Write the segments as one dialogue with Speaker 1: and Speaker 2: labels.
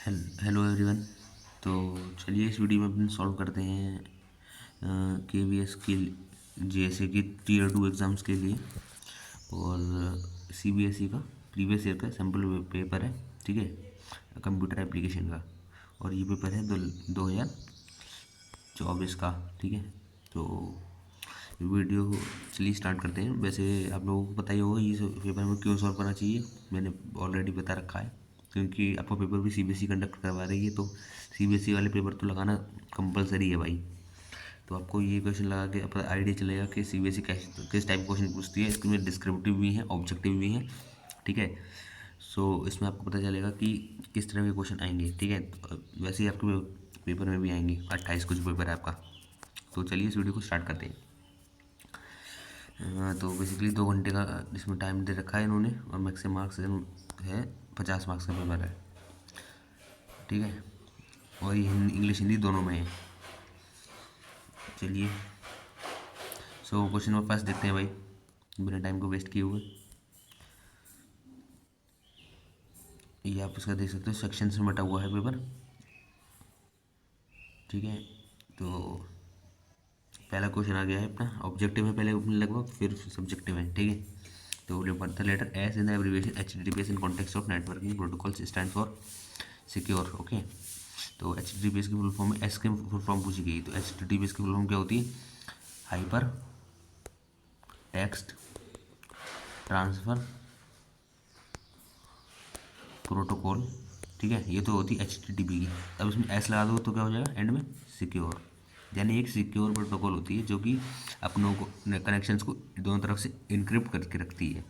Speaker 1: Hello everyone. तो चलिए इस वीडियो में अपन सॉल्व करते हैं केवीएस की जेएसए की टीयर 2 एग्ज़ाम्स के लिए। और सीबीएसई का प्रीवियस ईयर का सैम्पल पेपर है, ठीक है, कंप्यूटर एप्लीकेशन का। और ये पेपर है 2024 का, ठीक है। तो वीडियो चलिए स्टार्ट करते हैं। वैसे आप लोगों को पता ही होगा इस पेपर में क्यों सॉल्व करना चाहिए, मैंने ऑलरेडी बता रखा है। क्योंकि आपका पेपर भी सीबीएसई कंडक्ट करवा रही है, तो सीबीएसई वाले पेपर तो लगाना कंपलसरी है भाई। तो आपको ये क्वेश्चन लगा के अपना आइडिया चलेगा कि सीबीएसई किस टाइप का क्वेश्चन पूछती है। इसमें डिस्क्रिप्टिव भी हैं, ऑब्जेक्टिव भी हैं, ठीक है। सो इसमें आपको पता चलेगा कि किस तरह के क्वेश्चन आएंगे, ठीक है। तो वैसे ही आपके पेपर में भी आएंगे, 28 कुछ पेपर है आपका। तो चलिए इस वीडियो को स्टार्ट करते हैं। तो बेसिकली 2 घंटे का इसमें टाइम दे रखा है इन्होंने, और मैक्सिमम मार्क्स है 50 मार्क्स का पेपर है, ठीक है। और ये इंग्लिश हिंदी दोनों में है। चलिए क्वेश्चन नंबर फर्स्ट देखते हैं भाई, बिना टाइम को वेस्ट किए हुए। ये आप इसका देख सकते हो, सेक्शंस में बटा हुआ है पेपर, ठीक है। तो पहला क्वेश्चन आ गया है अपना, ऑब्जेक्टिव है पहले लगभग, फिर सब्जेक्टिव है, ठीक है। तो the letter S in the abbreviation HTTPS in context of networking protocols stand for secure, okay. तो एचटीटीपीएस की फुल फॉर्म में एस की फुल फॉर्म पूछी गई, तो एचटीटीपीएस की फुल फॉर्म क्या होती है? हाइपर टेक्स्ट ट्रांसफ़र प्रोटोकॉल, ठीक है। ये तो होती है एचटीटीपी की। अब इसमें एस लगा दो तो क्या हो जाएगा एंड में? सिक्योर। यानी एक सिक्योर प्रोटोकॉल होती है जो कि अपनों को कनेक्शंस को दोनों तरफ से इनक्रिप्ट करके रखती है।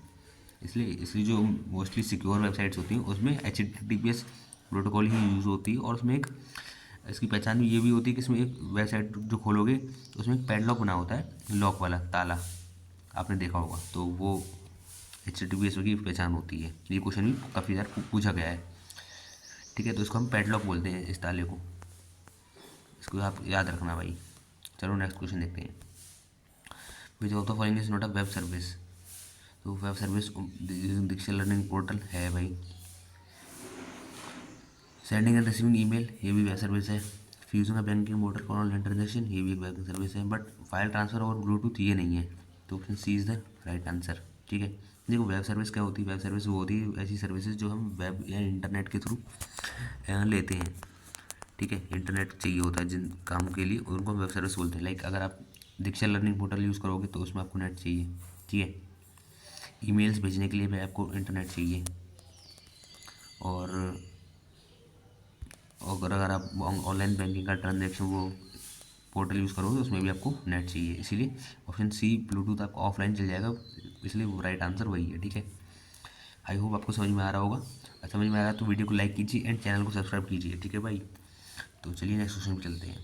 Speaker 1: इसलिए जो मोस्टली सिक्योर वेबसाइट्स होती हैं उसमें एचटीटीपीएस प्रोटोकॉल ही यूज़ होती है। और उसमें एक इसकी पहचान भी ये भी होती है कि इसमें एक वेबसाइट जो खोलोगे तो उसमें एक पैडलॉक बना होता है, लॉक वाला ताला, आपने देखा होगा। तो वो एचटीटीपीएस की पहचान होती है। ये क्वेश्चन भी काफ़ी बार पूछा गया है, ठीक है। तो इसको हम पैडलॉक बोलते हैं, इस ताले को। इसको आप याद रखना भाई। चलो नेक्स्ट क्वेश्चन देखते हैं। Which of the following is not a web service? तो web service Diksha learning portal है भाई। सेंडिंग एंड रिसीविंग ईमेल, ये भी वेब सर्विस है। Fusing a banking motor for online transaction, ये भी एक वेब सर्विस है। बट फाइल ट्रांसफर और ब्लूटूथ ये नहीं है। तो option C is the right answer, ठीक है। देखो वेब सर्विस क्या होती है? वेब सर्विस वो होती है ऐसी सर्विसेज जो हम वेब या इंटरनेट के थ्रू लेते हैं, ठीक है। इंटरनेट चाहिए होता है जिन काम के लिए, उनको हम वेब सर्विस बोलते हैं। लाइक अगर आप दीक्षा लर्निंग पोर्टल यूज़ करोगे तो उसमें आपको नेट चाहिए, ठीक है। ईमेल्स भेजने के लिए भी आपको इंटरनेट चाहिए। और अगर आप ऑनलाइन बैंकिंग का ट्रांजेक्शन वो पोर्टल यूज़ करोगे उसमें भी आपको नेट चाहिए। इसीलिए ऑप्शन सी ब्लूटूथ आपको ऑफलाइन चल जाएगा, इसलिए वो राइट आंसर वही है, ठीक है। आई होप आपको समझ में आ रहा होगा। समझ में आ रहा है तो वीडियो को लाइक कीजिए एंड चैनल को सब्सक्राइब कीजिए, ठीक है भाई। तो चलिए नेक्स्ट क्वेश्चन पे चलते हैं।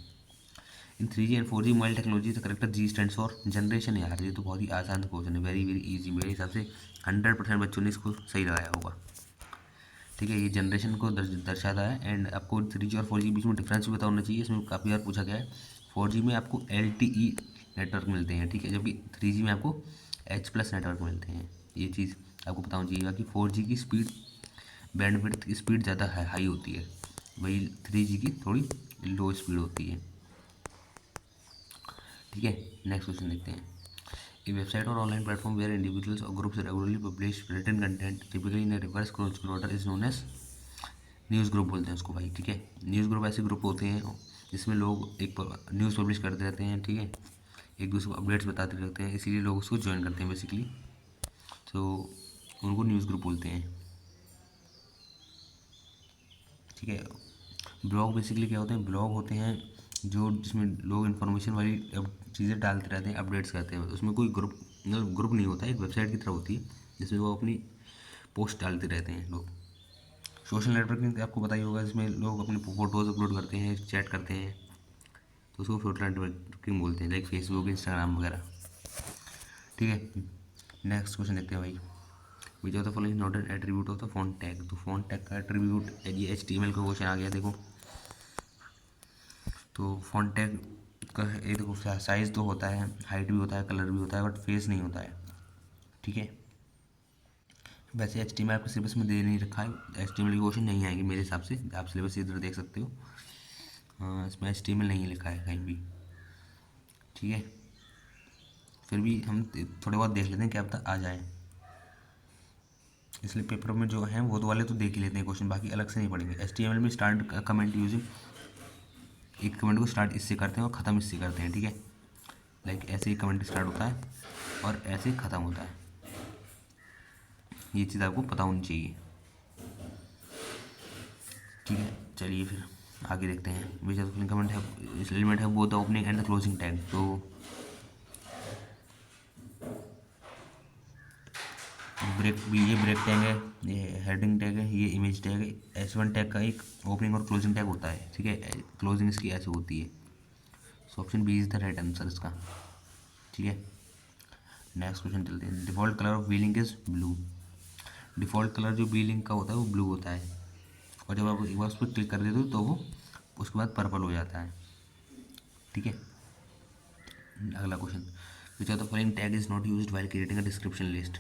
Speaker 1: इन 3G and 4G mobile technology the character ji stands for generation. यार ये तो बहुत ही आसान क्वेश्चन है, वेरी वेरी इजी। मेरे हिसाब से 100% बच्चों ने इसको सही लगाया होगा, ठीक है। ये जनरेशन को दर्शाता है। एंड आपको 3G और 4G के बीच में डिफरेंस भी पता होना चाहिए, इसमें काफ़ी बार पूछा गया है। 4G में आपको LTE नेटवर्क मिलते हैं, ठीक है, जबकि 3G में आपको H+ नेटवर्क मिलते हैं। ये चीज़ आपको पता होना चाहिए कि 4G की स्पीड, बैंडविड्थ की स्पीड ज़्यादा हाई होती है, वही 3G की थोड़ी लो स्पीड होती है, ठीक है। नेक्स्ट क्वेश्चन देखते हैं। A website or online platform where individuals or groups regularly publish written content, typically in a reverse chronological order, is known as news group बोलते हैं उसको भाई, ठीक है। न्यूज़ ग्रुप ऐसे ग्रुप होते हैं जिसमें लोग एक न्यूज़ पब्लिश करते रहते हैं, ठीक है, एक दूसरे को अपडेट्स बताते रहते हैं, इसीलिए लोग उसको ज्वाइन करते हैं बेसिकली। तो उनको न्यूज़ ग्रुप बोलते हैं, ठीक है। ब्लॉग बेसिकली क्या होते हैं? ब्लॉग होते हैं जो जिसमें लोग इन्फॉर्मेशन वाली चीज़ें डालते रहते हैं, अपडेट्स करते हैं। उसमें कोई ग्रुप मतलब ग्रुप नहीं होता है, एक वेबसाइट की तरह होती है जिसमें वो अपनी पोस्ट डालते रहते हैं लोग। सोशल नेटवर्किंग आपको पता ही होगा, जिसमें लोग अपनी फ़ोटोज़ अपलोड करते हैं, चैट करते हैं, तो उसको सोशल नेटवर्किंग बोलते हैं, लाइक फेसबुक, इंस्टाग्राम वगैरह, ठीक है। नेक्स्ट क्वेश्चन देखते हैं भाई। विच of the following not an attribute of the font tag? तो फॉन्ट टैग का एट्रीब्यूट, ये HTML का क्वेश्चन आ गया देखो। तो फॉन्ट टैग का ये देखो, साइज़ तो होता है, हाइट भी होता है, कलर भी होता है, बट फेस नहीं होता है, ठीक है। वैसे HTML आपके सिलेबस में दे नहीं रखा है, HTML की क्वेश्चन नहीं आएंगे मेरे हिसाब से, आप सिलेबस इधर देख सकते हो। हाँ, इसमें HTML नहीं लिखा है कहीं भी, ठीक है। फिर भी हम थोड़े बहुत देख लेते हैं, क्या पता आ जाए। इसलिए पेपर में जो है वो तो वाले तो देख ही लेते हैं क्वेश्चन, बाकी अलग से नहीं पढ़ेंगे। HTML में स्टार्ट कमेंट यूजिंग, एक कमेंट को स्टार्ट इससे करते हैं और ख़त्म इससे करते हैं, ठीक है। लाइक ऐसे ही कमेंट स्टार्ट होता है और ऐसे ही ख़त्म होता है, ये चीज़ आपको पता होनी चाहिए, ठीक है। चलिए फिर आगे देखते हैं। विच ऑफ कमेंट है इस एलिमेंट है both the opening and the closing tag. तो ब्रेक भी, ये ब्रेक टैग है, ये हेडिंग टैग है, ये इमेज टैग है। H1 टैग का एक ओपनिंग और क्लोजिंग टैग होता है, ठीक है। क्लोजिंग इसकी ऐसे होती है। So option B is the right answer इसका, ठीक है। नेक्स्ट क्वेश्चन चलते हैं। Default colour of V link is blue. Default colour जो वी लिंक का होता है वो ब्लू होता है, और जब आप एक बार उस पर क्लिक कर देते हो तो वो उसके बाद पर्पल हो जाता है, ठीक है। अगला question, which of the following tag is not used while creating a description list.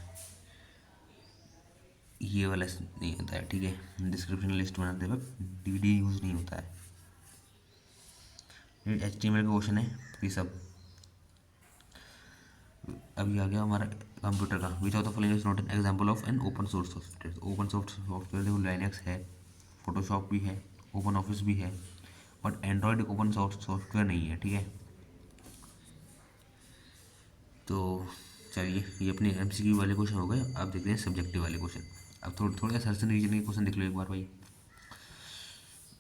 Speaker 1: ये वाला नहीं होता है, ठीक है। डिस्क्रिप्शन लिस्ट बनाते वक्त DVD यूज़ नहीं होता है। HTML का क्वेश्चन है ये सब। अभी आ गया हमारा कंप्यूटर का। विच of the following is not an example of an open source software. Open source software देखो, लाइनक्स है, फोटोशॉप भी है, ओपन ऑफिस भी है, but Android open source software नहीं है, ठीक है। तो चलिए, ये अपने MCQ वाले क्वेश्चन हो गए। अब देखते हैं सब्जेक्टिव वाले क्वेश्चन। अब थोड़ा सर्चन रीजन के क्वेश्चन देख लो एक बार भाई।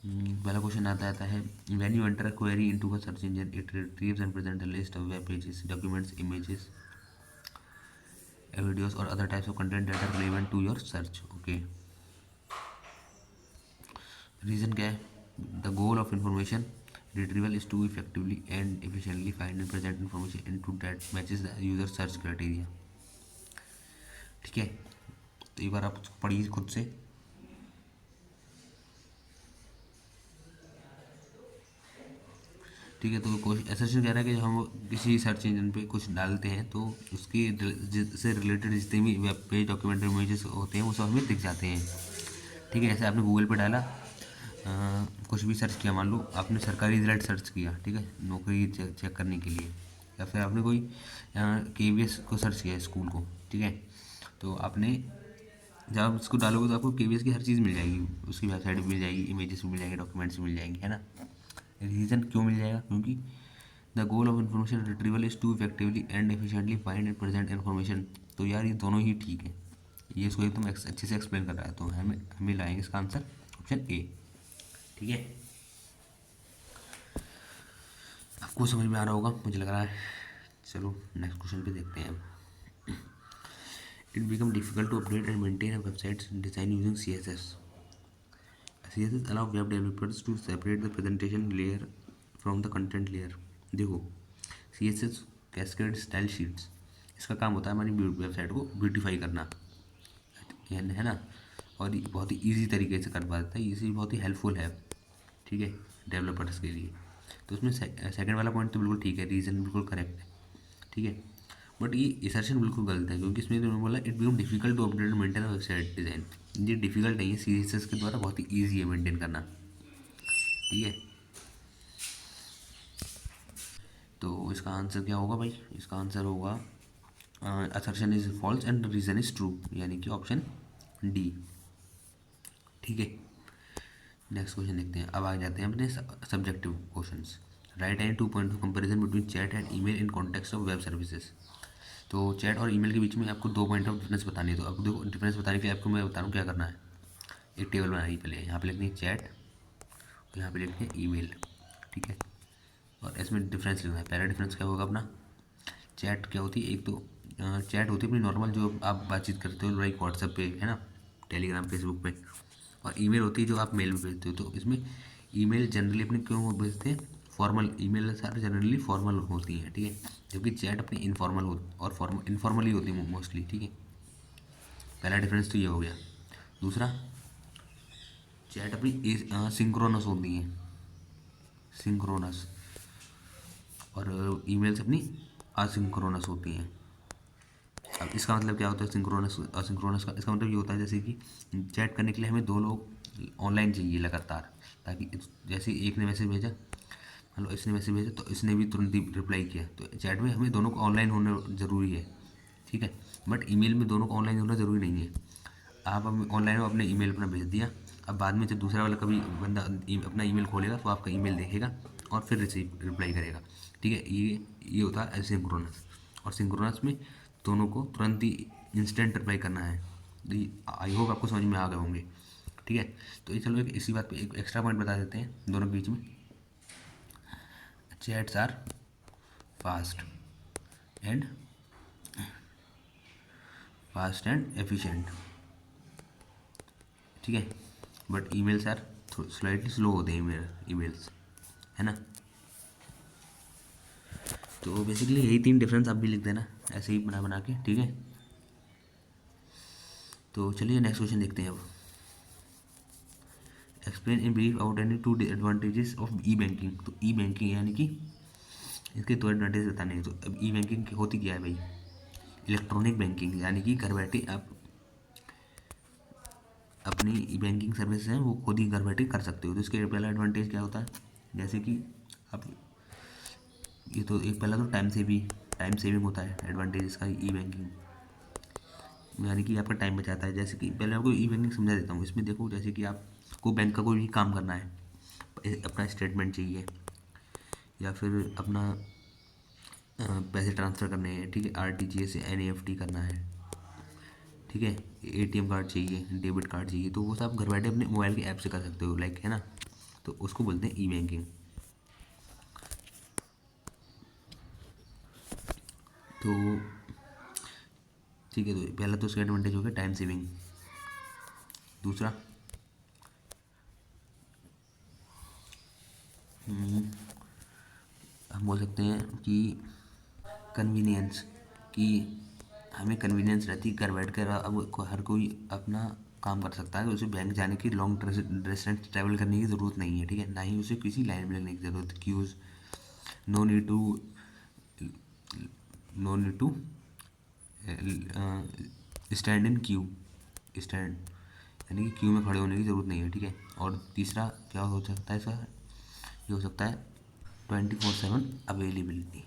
Speaker 1: पहला क्वेश्चन आता है, when you enter a query into a search engine it retrieves and present a list of web pages, documents, images, videos और other types of content that are relevant to your search. Okay, reason क्या है? The goal of information retrieval is to effectively and efficiently find and present information into that matches the user search criteria, ठीक है। तो एक बार आप पढ़िए खुद से। ठीक है, तो एसेशन कह रहा है कि जब हम किसी सर्च इंजन पे कुछ डालते हैं तो उसकी से रिलेटेड जितने भी वेब पेज, डॉक्यूमेंट, इमेजेस होते हैं वो सब हमें दिख जाते हैं, ठीक है। जैसे आपने गूगल पे डाला, कुछ भी सर्च किया, मान लो आपने सरकारी रिजल्ट सर्च किया, ठीक है, नौकरी चेक करने के लिए, या फिर आपने कोई KVS को सर्च किया स्कूल को, ठीक है। तो आपने जब आप इसको डालोगे तो आपको KVS की हर चीज़ मिल जाएगी, उसकी वेबसाइट भी मिल जाएगी, इमेजेस भी मिल जाएंगे, डॉक्यूमेंट्स भी मिल जाएंगे, है ना। रीज़न क्यों मिल जाएगा? क्योंकि the goal of information retrieval is to effectively and efficiently find and present information. तो यार ये दोनों ही ठीक है, ये इसको एकदम अच्छे से एक्सप्लेन कर रहा है, तो हमें हमें लाएंगे इसका आंसर ऑप्शन ए, ठीक है। आपको समझ में आ रहा होगा मुझे लग रहा है। चलो नेक्स्ट क्वेश्चन पे देखते हैं। It become difficult to update and maintain a website design using CSS. CSS allow web developers to separate the presentation layer from the content layer. देखो, CSS कैस्केड स्टाइल शीट्स, इसका काम होता है हमारी website को ब्यूटीफाई करना, है ना। और ये बहुत ही ईजी तरीके से कर पाता है, इसी बहुत ही हेल्पफुल है, ठीक है, डेवलपर्स के लिए। तो उसमें सेकंड वाला पॉइंट तो बिल्कुल ठीक है, रीज़न बिल्कुल करेक्ट है, ठीक है। बट ये असर्शन बिल्कुल गलत है, क्योंकि इसमें तो बोला it become difficult to update maintain website design. ये डिफिकल्ट नहीं है, CSS के द्वारा बहुत ही ईजी है मेंटेन करना, ठीक है। तो इसका आंसर क्या होगा भाई? इसका आंसर होगा assertion is false and reason is true, यानी कि ऑप्शन डी, ठीक है। नेक्स्ट क्वेश्चन देखते हैं। अब आ जाते हैं अपने subjective questions. Right and 2 point of comparison between chat and email in context of web services. तो चैट और ईमेल के बीच में आपको 2 पॉइंट ऑफ डिफरेंस बतानी है। तो आपको देखो, डिफरेंस बताने के लिए आपको मैं बता रहा हूँ क्या करना है। एक टेबल बनानी है, पहले यहाँ पे लिखनी है चैट और यहाँ पे लिखनी है ईमेल, ठीक है। और इसमें डिफरेंस लिखना है। पहला डिफरेंस क्या होगा अपना, चैट क्या होती है? एक तो चैट होती है अपनी नॉर्मल जो आप बातचीत करते हो लाइक व्हाट्सएप पे, है ना, टेलीग्राम, फेसबुक पे। और ईमेल होती है जो आप मेल में भेजते हो। तो इसमें ईमेल जनरली अपने क्यों भेजते हैं? फॉर्मल ईमेल सारे जनरली फॉर्मल होती हैं, ठीक है, जबकि चैट अपनी इनफॉर्मल हो और फॉर्मल इनफॉर्मली होती है मोस्टली, ठीक है। पहला डिफरेंस तो ये हो गया। दूसरा, चैट अपनी सिंक्रोनस होती हैं, सिंक्रोनस, और ईमेल्स अपनी असिंक्रोनस होती हैं, अब इसका मतलब क्या होता है सिंक्रोनस असिंक्रोनस का? इसका मतलब ये होता है जैसे कि चैट करने के लिए हमें दो लोग ऑनलाइन चाहिए लगातार, ताकि जैसे एक ने मैसेज भेजा, मान लो इसने मैसेज भेजा तो इसने भी तुरंत ही रिप्लाई किया, तो चैट में हमें दोनों को ऑनलाइन होना ज़रूरी है, ठीक है। बट ईमेल में दोनों को ऑनलाइन होना ज़रूरी नहीं है। आप ऑनलाइन हो, अपने ईमेल अपना भेज दिया, अब बाद में जब दूसरा वाला कभी बंदा अपना ईमेल खोलेगा तो आपका ईमेल देखेगा और फिर रिप्लाई करेगा, ठीक है। ये होता है एसिंक्रोनस। और सिंक्रोनस में दोनों को तुरंत ही इंस्टेंट रिप्लाई करना है। आई होप आपको समझ में आ गए होंगे, ठीक है। तो ये चलो एक इसी बात पे एक एक्स्ट्रा पॉइंट बता देते हैं दोनों के बीच में। Chats are fast and efficient, ठीक है। But emails are slightly slow होते हैं ईमेल्स, है ना। तो बेसिकली यही तीन डिफरेंस आप भी लिख देना ऐसे ही बना बना के, ठीक है। तो चलिए नेक्स्ट क्वेश्चन देखते हैं अब। Explain in brief out any two advantages of E banking. तो ई बैंकिंग यानी कि इसके दो एडवांटेज बताने हैं। तो अब ई बैंकिंग होती क्या है भाई? इलेक्ट्रॉनिक बैंकिंग, यानी कि घर बैठे आप अपनी ई बैंकिंग सर्विस हैं वो खुद ही घर बैठे कर सकते हो। तो इसके पहला एडवांटेज क्या होता है, जैसे कि आप ये तो एक पहला तो टाइम सेविंग होता है एडवांटेज इसका ई बैंकिंग, यानी कि आपका टाइम बचाता है। जैसे कि पहले आपको ई बैंकिंग समझा देता हूँ। इसमें देखो, जैसे कि आपको बैंक का कोई भी काम करना है, अपना स्टेटमेंट चाहिए या फिर अपना पैसे ट्रांसफ़र करने हैं, ठीक है, आरटीजीएस से एनईएफटी करना है, ठीक है, एटीएम कार्ड चाहिए, डेबिट कार्ड चाहिए, तो वो सब घर बैठे अपने मोबाइल के ऐप से कर सकते हो, लाइक, है ना। तो उसको बोलते हैं ई बैंकिंग। तो ठीक है, तो पहला तो उसका एडवांटेज हो गया टाइम सेविंग। दूसरा हम बोल सकते हैं कि कन्वीनियंस, कि हमें कन्वीनियंस रहती है घर बैठ कर। अब हर कोई अपना काम कर सकता है, उसे बैंक जाने की लॉन्ग डिस्टेंस ट्रैवल करने की ज़रूरत नहीं है, ठीक है। ना ही उसे किसी लाइन में लगने की ज़रूरत, queues, no need to no need to stand in queue, stand यानी कि क्यू में खड़े होने की ज़रूरत नहीं है, ठीक है। और तीसरा क्या हो सकता है इसका, ये हो सकता है 24/7 अवेलेबिलिटी,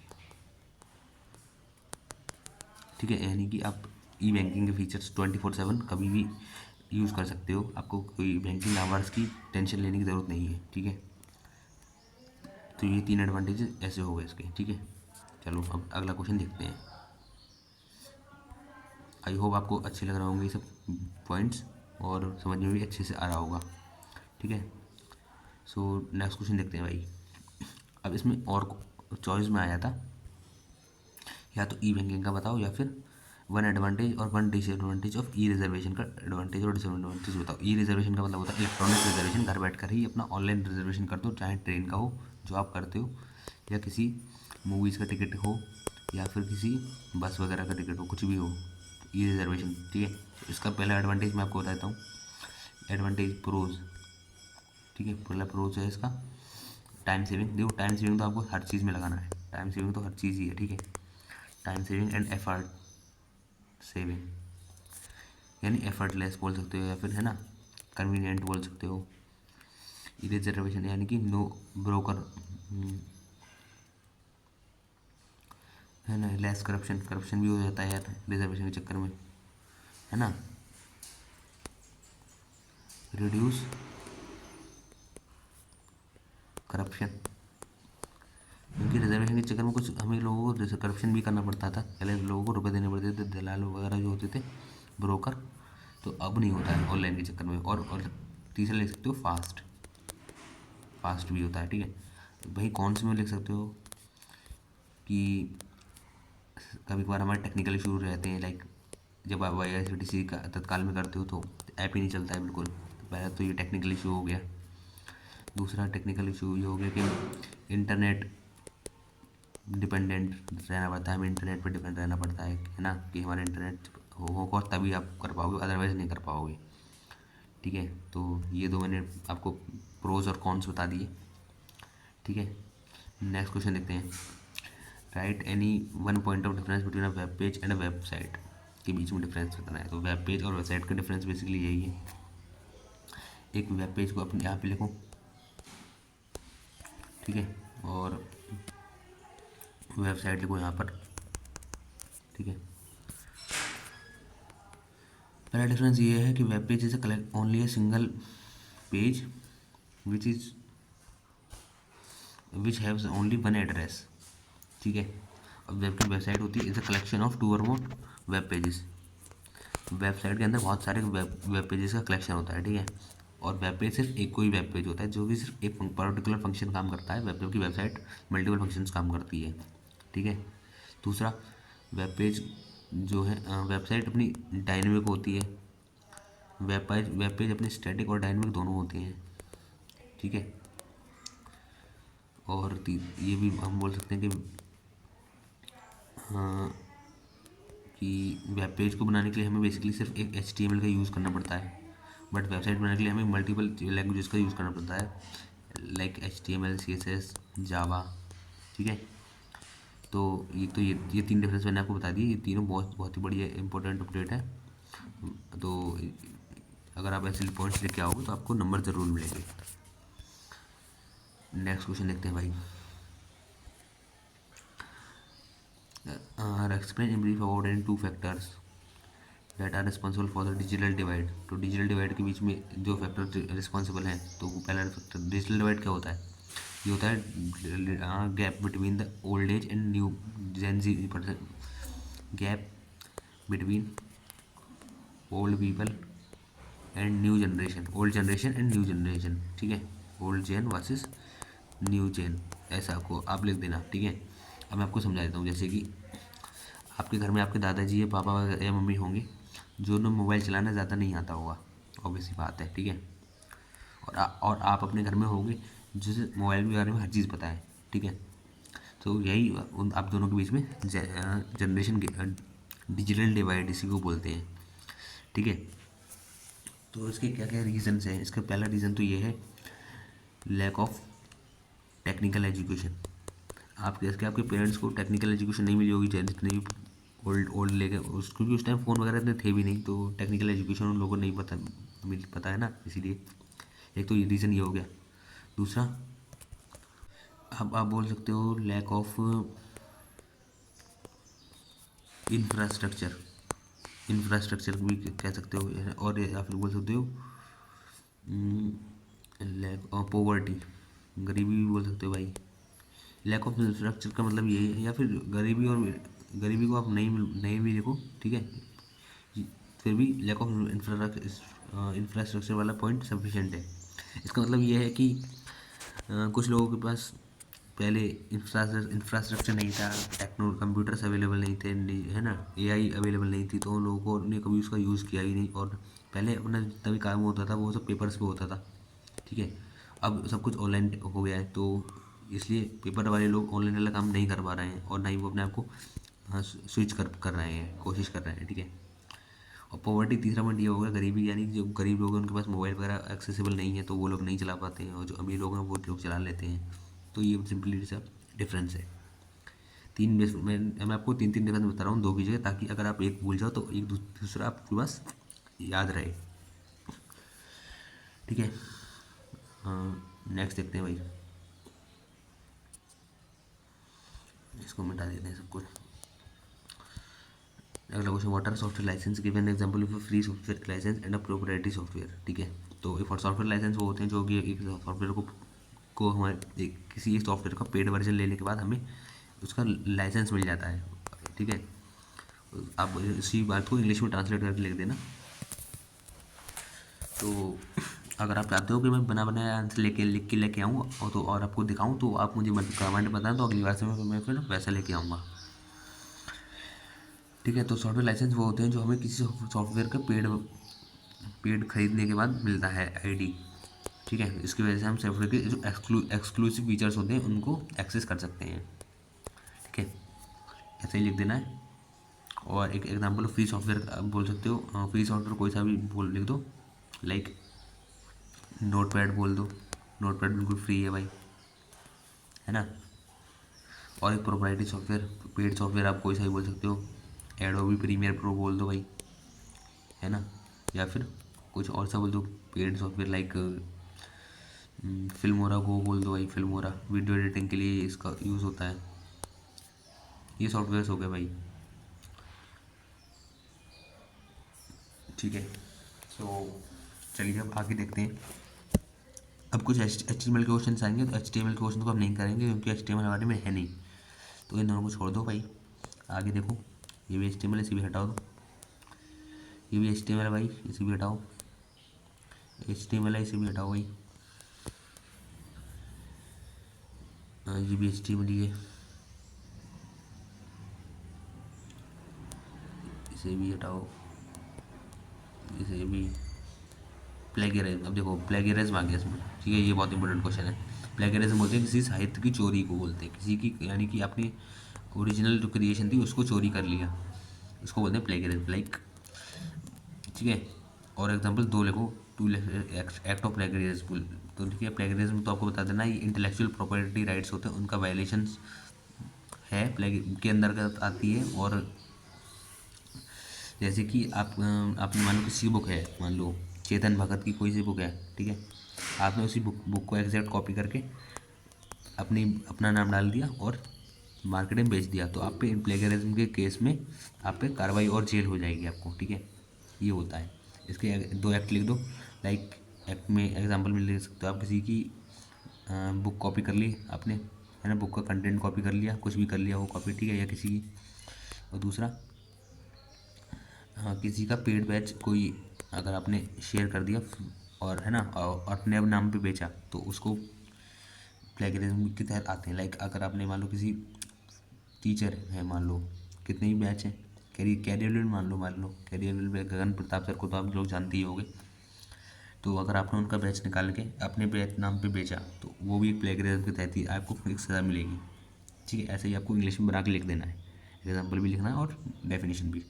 Speaker 1: ठीक है। यानी कि आप ई बैंकिंग के फीचर्स 24/7 कभी भी यूज़ कर सकते हो, आपको कोई बैंकिंग आवर्स की टेंशन लेने की ज़रूरत नहीं है, ठीक है। तो ये तीन एडवांटेजेस ऐसे हो गए इसके, ठीक है। चलो अब अगला क्वेश्चन देखते हैं। आई होप आपको अच्छे लग रहे होंगे ये सब पॉइंट्स और समझ में भी अच्छे से आ रहा होगा, ठीक है। सो नेक्स्ट क्वेश्चन देखते हैं भाई। अब इसमें और चॉइस में आया था, या तो ई बैंकिंग का बताओ या फिर वन एडवांटेज और one disadvantage of E reservation का एडवांटेज और डिसएडवांटेज बताओ। ई रिजर्वेशन का मतलब होता है इलेक्ट्रॉनिक रिजर्वेशन, घर बैठ कर ही अपना ऑनलाइन रिजर्वेशन कर दो, चाहे ट्रेन का हो जो आप करते हो, या किसी मूवीज़ का टिकट हो, या फिर किसी बस वगैरह का टिकट हो, कुछ भी हो, ई रिजर्वेशन, ठीक है। तो इसका पहला एडवांटेज मैं आपको बताता हूँ, एडवांटेज प्रोज, ठीक है। पहला प्रोज है इसका टाइम सेविंग। देखो टाइम सेविंग तो आपको हर चीज़ में लगाना है, टाइम सेविंग तो हर चीज़ ही है, ठीक है। Time saving and effort saving, यानी एफर्टलेस बोल सकते हो, या फिर, है ना, कन्वीनियंट बोल सकते हो। रिजर्वेशन यानी कि नो ब्रोकर, है ना, लेस करप्शन, करप्शन भी हो जाता है यार रिजर्वेशन के चक्कर में, है ना। रिड्यूस करप्शन, क्योंकि रिजर्वेशन के चक्कर में कुछ हमें लोगों को करप्शन भी करना पड़ता था, पहले लोगों को रुपए देने पड़ते थे, दलाल वगैरह जो होते थे, ब्रोकर। तो अब नहीं होता है ऑनलाइन के चक्कर में। और तीसरा लिख सकते हो फास्ट, फास्ट भी होता है, ठीक है। तो भाई कौन से में लिख सकते हो कि कभी कभार हमारे टेक्निकल इशू रहते हैं, लाइक जब आप IRCTC का तत्काल में करते हो तो ऐप ही नहीं चलता है बिल्कुल। तो पहला तो ये टेक्निकल इशू हो गया। दूसरा टेक्निकल इशू ये हो गया कि इंटरनेट डिपेंडेंट रहना पड़ता है, हमें इंटरनेट पर डिपेंड रहना पड़ता है ना, कि हमारा इंटरनेट होगा तभी आप कर पाओगे, अदरवाइज़ नहीं कर पाओगे, ठीक है। तो ये दो मैंने आपको प्रोज और कॉन्स बता दिए, ठीक है। नेक्स्ट क्वेश्चन देखते हैं। Right any one point of difference between a web page and a website. के बीच में डिफरेंस बताना है। तो वेब पेज और वेबसाइट का डिफरेंस बेसिकली यही है। एक वेब पेज को अपने यहाँ पे लिखो, ठीक है, और वेबसाइट लिखो यहाँ पर, ठीक है। पहला डिफरेंस ये है कि web page is collect only a single page which haves only one address, ठीक है। अब वेब की वेबसाइट होती है इज अ कलेक्शन ऑफ 2 और मोर वेब पेजेस। वेबसाइट के अंदर बहुत सारे वेब पेजेस का कलेक्शन होता है, ठीक है। और वेब पेज सिर्फ एक कोई वेब पेज होता है जो कि सिर्फ एक पर्टिकुलर फंक्शन काम करता है। वेब की वेबसाइट मल्टीपल फंक्शंस काम करती है, ठीक है। दूसरा, वेब पेज जो है वेबसाइट अपनी डायनेमिक होती है, वेब पेज अपनी स्टैटिक और डायनेमिक दोनों होती हैं, ठीक है। और ये भी हम बोल सकते हैं कि वेब पेज को बनाने के लिए हमें बेसिकली सिर्फ एक HTML का यूज़ करना पड़ता है, बट वेबसाइट बनाने के लिए हमें मल्टीपल लैंग्वेजेस का यूज़ करना पड़ता है, लाइक HTML, CSS, जावा, ठीक है। तो ये 3 डिफरेंस मैंने आपको बता दिए। ये तीनों बहुत बहुत ही बढ़िया इंपॉर्टेंट अपडेट है। तो अगर आप ऐसे पॉइंट्स लेके आओगे तो आपको नंबर ज़रूर मिलेंगे। नेक्स्ट क्वेश्चन देखते हैं भाई। Explain in brief about any 2 factors that are responsible for the digital divide. तो डिजिटल डिवाइड के बीच में जो फैक्टर रिस्पॉन्सिबल हैं, तो पहला फैक्टर डिजिटल डिवाइड क्या होता है? ये होता है gap between the old age and new gen Z person, gap between old people and new generation, old generation and new generation, ठीक है। Old gen versus new gen, ऐसा आपको आप लिख देना, ठीक है। अब मैं आपको समझा देता हूँ। जैसे कि आपके घर में आपके दादाजी या पापा या मम्मी होंगे जो ना मोबाइल चलाना ज़्यादा नहीं आता होगा, ऑब्वियस सी बात है, ठीक है। और आप अपने घर में होंगे जिसे मोबाइल के बारे में हर चीज़ पता है, ठीक है। तो यही आप दोनों के बीच में जनरेशन डिजिटल डिवाइड इसी को बोलते हैं, ठीक है। तो इसके क्या क्या रीज़न्स हैं? इसका पहला रीज़न तो ये है लैक ऑफ टेक्निकल एजुकेशन। आपके पेरेंट्स को टेक्निकल एजुकेशन नहीं मिली होगी, जितने भी ओल्ड ओल्ड लेके क्योंकि उस टाइम फ़ोन वगैरह इतने थे भी नहीं, तो टेक्निकल एजुकेशन उन लोगों को नहीं पता है ना, इसीलिए एक तो ये रीज़न ये हो गया। दूसरा, आप बोल सकते हो लैक ऑफ इंफ्रास्ट्रक्चर, इंफ्रास्ट्रक्चर भी कह सकते हो, और या फिर बोल सकते हो लैक ऑफ पोवर्टी, गरीबी भी बोल सकते हो भाई। लैक ऑफ इंफ्रास्ट्रक्चर का मतलब यही है, या फिर गरीबी, और गरीबी को आप नहीं भी देखो, ठीक है, फिर भी लैक ऑफ इंफ्रास्ट्रक्चर वाला पॉइंट सफिशेंट है। इसका मतलब ये है कि कुछ लोगों के पास पहले इंफ्रास्ट्रक्चर नहीं था, कंप्यूटर्स अवेलेबल नहीं थे, है ना, AI अवेलेबल नहीं थी, तो उन लोगों ने कभी उसका यूज़ किया ही नहीं, और पहले अपना जितना भी काम होता था वो सब पेपर्स पे होता था, ठीक है। अब सब कुछ ऑनलाइन हो गया है, तो इसलिए पेपर वाले लोग ऑनलाइन वाला काम नहीं कर पा रहे हैं, और ना ही वो अपने आप को स्विच कर रहे हैं, कोशिश कर रहे हैं, ठीक है। और पॉवर्टी, तीसरा पॉइंट ये होगा गरीबी, यानी जो गरीब लोग हैं उनके पास मोबाइल वगैरह एक्सेसिबल नहीं है, तो वो लोग नहीं चला पाते हैं, और जो अमीर लोग हैं वो लोग चला लेते हैं। तो ये सिंपली सा डिफरेंस है। मैं आपको 3 डिफरेंस बता रहा हूँ 2 की जगह, ताकि अगर आप एक भूल जाओ तो एक दूसरा आपके पास याद रहे, ठीक है। नेक्स्ट देखते हैं भाई, इसको मिटा देते हैं सब कुछ। अगला question, what are software license, give an example of free software license and a proprietary software, ठीक है। तो एक सॉफ्टवेयर लाइसेंस वो होते हैं जो कि एक सॉफ्टवेयर को हमारे किसी एक सॉफ्टवेयर का पेड वर्जन लेने के बाद हमें उसका लाइसेंस मिल जाता है, ठीक है। आप इसी बात को इंग्लिश में ट्रांसलेट करके लिख देना। तो अगर आप चाहते हो कि मैं बना बनाया आंसर लिख के लेके आऊँ और आपको दिखाऊँ, तो आप मुझे कमेंट बताएं, तो अगली बार से मैं फिर वैसा लेके आऊँगा, ठीक है। तो सॉफ्टवेयर लाइसेंस वो होते हैं जो हमें किसी सॉफ्टवेयर का पेड खरीदने के बाद मिलता है ID, ठीक है। इसकी वजह से हम सॉफ्टवेयर के जो एक्सक्लूसिव फीचर्स होते हैं उनको एक्सेस कर सकते हैं, ठीक है। ऐसे ही लिख देना है। और एक एग्जांपल फ्री सॉफ्टवेयर आप बोल सकते हो, फ्री सॉफ्टवेयर कोई सा भी लिख दो, लाइक नोटपैड बोल दो, नोटपैड बिल्कुल फ्री है भाई, है ना। और एक प्रोप्राइटरी सॉफ्टवेयर, पेड सॉफ्टवेयर आप कोई सा भी बोल सकते हो, एडोबी प्रीमियर प्रो बोल दो भाई, है ना, या फिर कुछ और सा बोल दो पेड सॉफ्टवेयर लाइक फिल्मोरा को बोल दो भाई, फिल्मोरा वीडियो एडिटिंग के लिए इसका यूज़ होता है। ये सॉफ्टवेयर्स हो गए भाई, ठीक है। सो चलिए अब आगे देखते हैं। अब कुछ HTML के क्वेश्चन आएंगे, तो HTML के क्वेश्चन को हम नहीं करेंगे क्योंकि HTML हमारे में है नहीं, तो इन दोनों को छोड़ दो भाई। आगे देखो, ये भी HTML है, इसे भी हटा दो। ये भी HTML है भाई, इसे भी हटाओ। HTML है, इसे भी हटाओ भाई। ये भी HTML ही है, इसे भी हटाओ, इसे भी। प्लेगरिज्म, अब देखो प्लेगरिज्म आ गया इसमें, ठीक है, ये बहुत इंपॉर्टेंट क्वेश्चन है। प्लेगरिज्म बोलते हैं किसी साहित्य की चोरी को बोलते हैं, किसी की यानी कि आपने ओरिजिनल जो क्रिएशन थी उसको चोरी कर लिया, इसको बोलते हैं प्लेगरिज्म, लाइक, ठीक है। और एग्जांपल दो लिखो, टू एक्ट ऑफ प्लेगरिज्म, तो ठीक है। प्लेगरिज्म तो आपको बता देना, ये इंटेलेक्चुअल प्रॉपर्टी राइट्स होते हैं उनका वायलेशन है, प्लेग के अंदर आती है। और जैसे कि आपने मान लो किसी बुक है, मान लो चेतन भगत की कोई सी बुक है, ठीक है, आपने उसी बुक को एग्जैक्ट कॉपी करके अपना नाम डाल दिया और मार्केट में बेच दिया, तो आप पे प्लेगरिज्म के केस में आप पे कार्रवाई और जेल हो जाएगी आपको, ठीक है। ये होता है। इसके दो एक्ट लिख दो, लाइक एक्ट में एग्जांपल में लिख सकते हो आप, किसी की बुक कॉपी कर ली आपने, है ना, बुक का कंटेंट कॉपी कर लिया, कुछ भी कर लिया वो कॉपी, ठीक है, या किसी की। और दूसरा, हाँ, किसी का पेड बैच कोई अगर आपने शेयर कर दिया और, है ना, और अपने अब नाम पे बेचा, तो उसको प्लेगरिज्म के तहत आते हैं। लाइक अगर आपने मान लो किसी टीचर है, मान लो कितने ही बैच हैं, कैरियर मान लो कैरियर में गगन प्रताप सर को तो आप लोग जानते ही होंगे, तो अगर आपने उनका बैच निकाल के अपने बैच नाम पे बेचा, तो वो भी एक प्लेगरिज्म के तहत ही आपको एक सज़ा मिलेगी, ठीक है। ऐसे ही आपको इंग्लिश में बना के लिख देना है, एग्जाम्पल भी लिखना है और डेफिनेशन भी।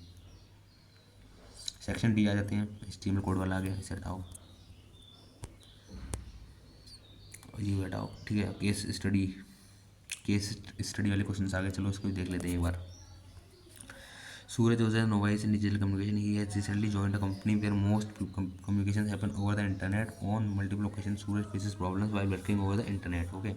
Speaker 1: सेक्शन डी आ जाते हैं, HTML कोड वाला आ गया, इसे हटाओ और ये हटाओ, ठीक है। केस स्टडी वाले क्वेश्चन आ गए, चलो इसको भी देख लेते हैं एक बार। सूरज was an novice in digital communication. He has recently joined a company where most communications happen over the internet. On multiple occasions, Suraj faces problems while working over the internet. Okay,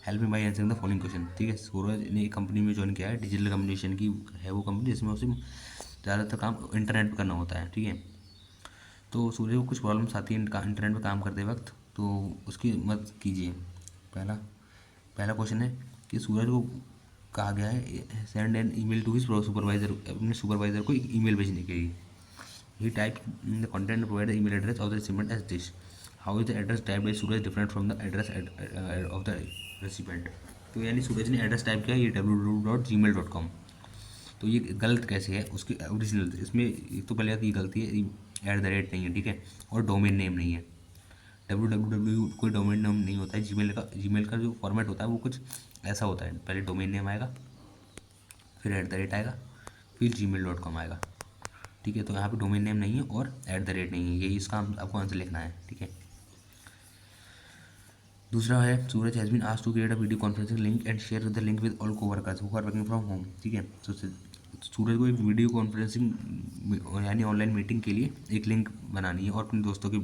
Speaker 1: help me by answering the following question, ठीक है। सूरज ने एक company में join किया है, digital communication की है वो कंपनी, जिसमें उसे ज़्यादातर काम इंटरनेट पर करना होता है, ठीक है। तो सूरज को कुछ प्रॉब्लम्स आती हैं इंटरनेट पर काम करते वक्त, तो उसकी मदद कीजिए। पहला पहला क्वेश्चन है कि सूरज को कहा गया है send an email to his supervisor, अपने सुपरवाइजर को एक ईमेल भेजने के लिए। He type the content provide the email address of the recipient as this. How is the address type by Suraj different from the address of the recipient. तो यानी सूरज ने address type किया ये www.gmail.com, तो ये गलत कैसे है उसकी ओरिजिनल, इसमें एक तो पहले बात ये गलती है, @ नहीं है, ठीक है, और डोमेन नेम नहीं है। www कोई डोमेन नेम नहीं होता है, जीमेल का जो फॉर्मेट होता है वो कुछ ऐसा होता है, पहले डोमेन नेम आएगा, फिर @ आएगा, फिर gmail.com आएगा, ठीक है। तो यहाँ पे डोमेन नेम नहीं है और @ नहीं है, यही इसका आपको आंसर लिखना है, ठीक है। दूसरा है Suraj has been asked to create a video conferencing link and share the link with all coworkers who are working from home, ठीक है। तो सूरज को एक वीडियो कॉन्फ्रेंसिंग यानी ऑनलाइन मीटिंग के लिए एक लिंक बनानी है और अपने दोस्तों के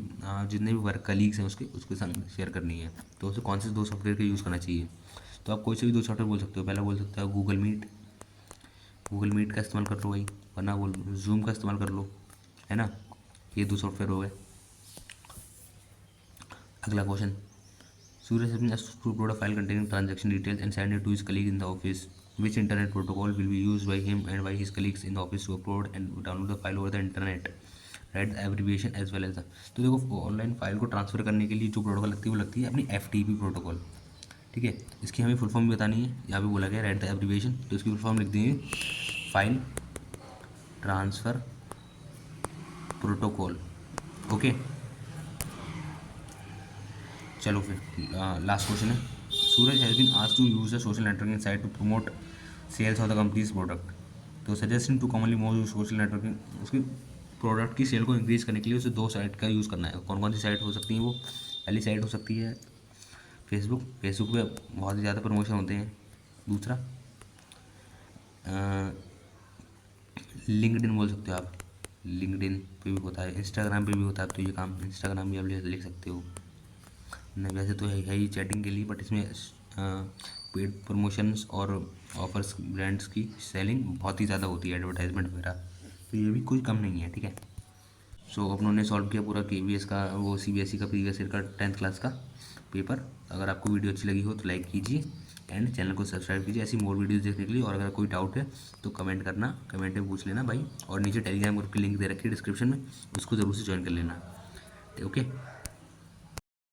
Speaker 1: जितने भी वर्क कलीग्स हैं उसके संग शेयर करनी है। तो उसे कौन से दो सॉफ्टवेयर का यूज़ करना चाहिए, तो आप कोई से भी दो सॉफ्टवेयर बोल सकते हो। पहला बोल सकते हो गूगल मीट का इस्तेमाल कर लो भाई, वरना बोल जूम का इस्तेमाल कर लो, है ना। ये दो सॉफ्टवेयर हो गए। अगला question, Suraj has been asked to upload a file containing transaction details and send it to his colleague in the office. Which internet protocol will be used by him and by his colleagues in the office to upload and download the file over the internet? Write the abbreviation as well as the। तो देखो online file को transfer करने के लिए जो protocol लगती है वो लगती है अपनी FTP प्रोटोकॉल, ठीक है। इसकी हमें फुल फॉर्म भी बतानी है, यहाँ पे बोला गया राइट द एब्रीविएशन, तो इसकी फुल फॉर्म लिख देंगे फाइल ट्रांसफ़र प्रोटोकॉल, ओके। चलो फिर लास्ट क्वेश्चन है, Suraj has been asked to use the social networking site to promote sales of the company's product. तो suggesting to commonly more social networking, उसकी product की sale को increase करने के लिए उसे दो साइट का यूज़ करना है। कौन कौन सी साइट हो सकती हैं वो, पहली साइट हो सकती है फेसबुक पे बहुत ही ज़्यादा प्रमोशन होते हैं। दूसरा लिंक्डइन बोल सकते हो आप, लिंक्डइन पे भी होता है, इंस्टाग्राम पे भी होता है, तो ये काम इंस्टाग्राम भी आप लिख सकते हो। नहीं वैसे तो है ही चैटिंग के लिए, बट इसमें पेड प्रमोशंस और ऑफर्स ब्रांड्स की सेलिंग बहुत ही ज़्यादा होती है, एडवर्टाइजमेंट वगैरह, तो ये भी कोई कम नहीं है, ठीक है। सो अपनों ने सॉल्व किया पूरा KVS का, वो CBSE का प्रीवियस ईयर का 10th क्लास का पेपर। अगर आपको वीडियो अच्छी लगी हो तो लाइक कीजिए एंड चैनल को सब्सक्राइब कीजिए ऐसी मोर वीडियोज़ देखने के लिए। और अगर कोई डाउट है तो कमेंट करना, कमेंट में पूछ लेना भाई। और नीचे टेलीग्राम ग्रुप की लिंक दे रखी है डिस्क्रिप्शन में, उसको ज़रूर से ज्वाइन कर लेना, ओके।